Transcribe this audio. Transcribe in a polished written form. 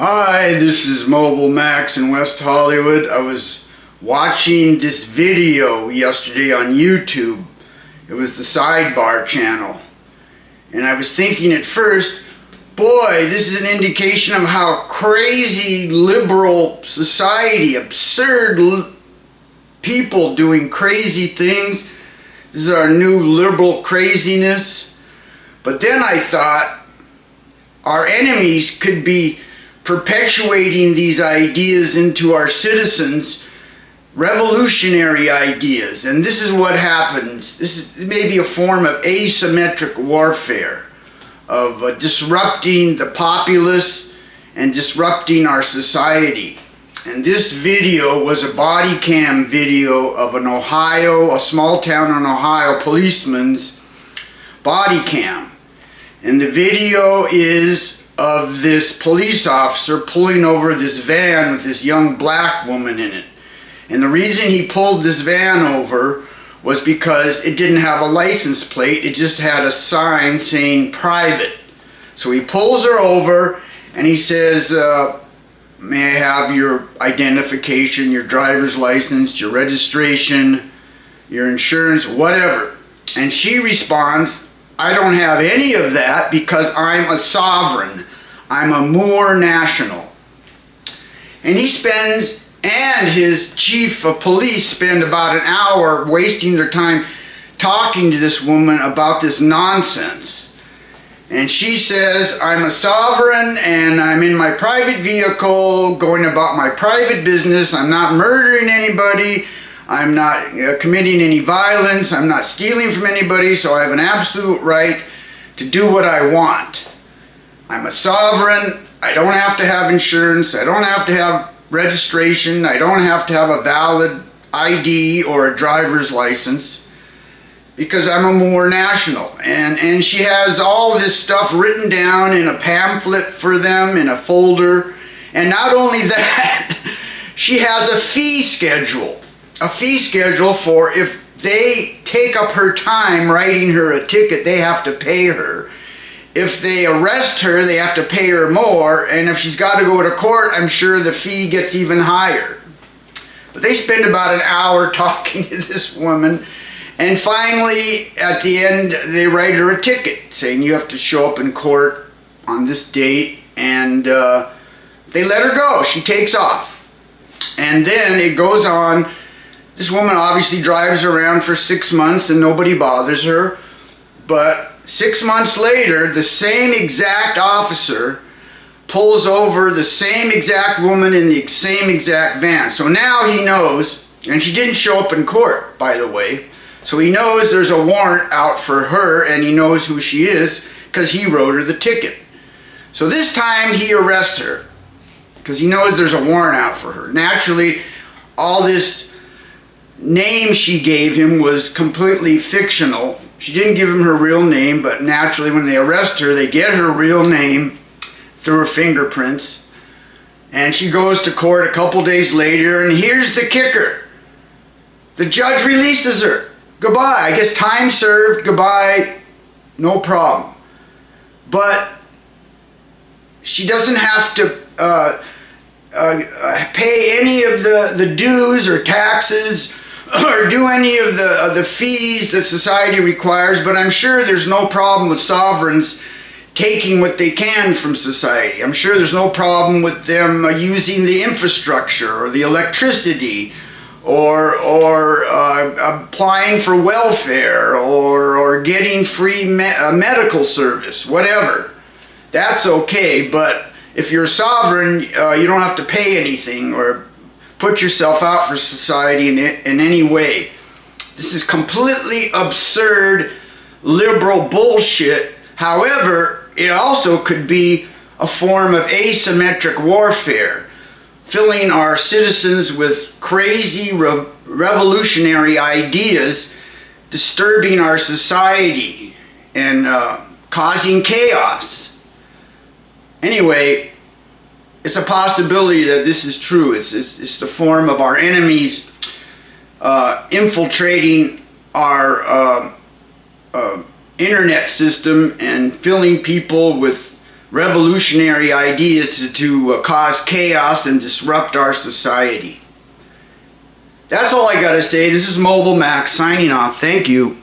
Hi, this is Mobile Max in West Hollywood. I was watching this video yesterday on YouTube. It was the Sidebar channel. And I was thinking at first, boy, this is an indication of how crazy liberal society, absurd people doing crazy things. This is our new liberal craziness. But then I thought our enemies could be perpetuating these ideas into our citizens, revolutionary ideas. And this is what happens. This is maybe a form of asymmetric warfare, of disrupting the populace and disrupting our society. And this video was a body cam video of a small town in Ohio policeman's body cam. And the video is of this police officer pulling over this van with this young black woman in it. And the reason he pulled this van over was because it didn't have a license plate, it just had a sign saying private. So he pulls her over and he says, may I have your identification, your driver's license, your registration, your insurance, whatever. And she responds, I don't have any of that because I'm a sovereign. I'm a Moor national. And his chief of police spend about an hour wasting their time talking to this woman about this nonsense. And she says, I'm a sovereign and I'm in my private vehicle going about my private business. I'm not murdering anybody. I'm not committing any violence. I'm not stealing from anybody, so I have an absolute right to do what I want. I'm a sovereign. I don't have to have insurance. I don't have to have registration. I don't have to have a valid ID or a driver's license because I'm a Moor national. And she has all this stuff written down in a pamphlet for them, in a folder. And not only that, she has a fee schedule. A fee schedule for if they take up her time writing her a ticket, they have to pay her. If they arrest her, they have to pay her more. And if she's got to go to court, I'm sure the fee gets even higher. But they spend about an hour talking to this woman. And finally, at the end, they write her a ticket saying you have to show up in court on this date. And they let her go. She takes off. And then it goes on. This woman obviously drives around for 6 months and nobody bothers her. But 6 months later, the same exact officer pulls over the same exact woman in the same exact van. So now he knows, and she didn't show up in court, by the way. So he knows there's a warrant out for her and he knows who she is because he wrote her the ticket. So this time he arrests her because he knows there's a warrant out for her. Naturally, all this name she gave him was completely fictional. She didn't give him her real name, but naturally when they arrest her, they get her real name through her fingerprints. And she goes to court a couple days later, and here's the kicker. The judge releases her. Goodbye. I guess time served. Goodbye. No problem. But she doesn't have to pay any of the dues or taxes or do any of the fees that society requires, but I'm sure there's no problem with sovereigns taking what they can from society. I'm sure there's no problem with them using the infrastructure or the electricity or applying for welfare or getting free medical service, whatever. That's okay, but if you're a sovereign, you don't have to pay anything or put yourself out for society in any way. This is completely absurd liberal bullshit. However, it also could be a form of asymmetric warfare, filling our citizens with crazy revolutionary ideas, disturbing our society and causing chaos. Anyway, it's a possibility that this is true. It's the form of our enemies infiltrating our internet system and filling people with revolutionary ideas to cause chaos and disrupt our society. That's all I gotta say. This is Mobile Max signing off. Thank you.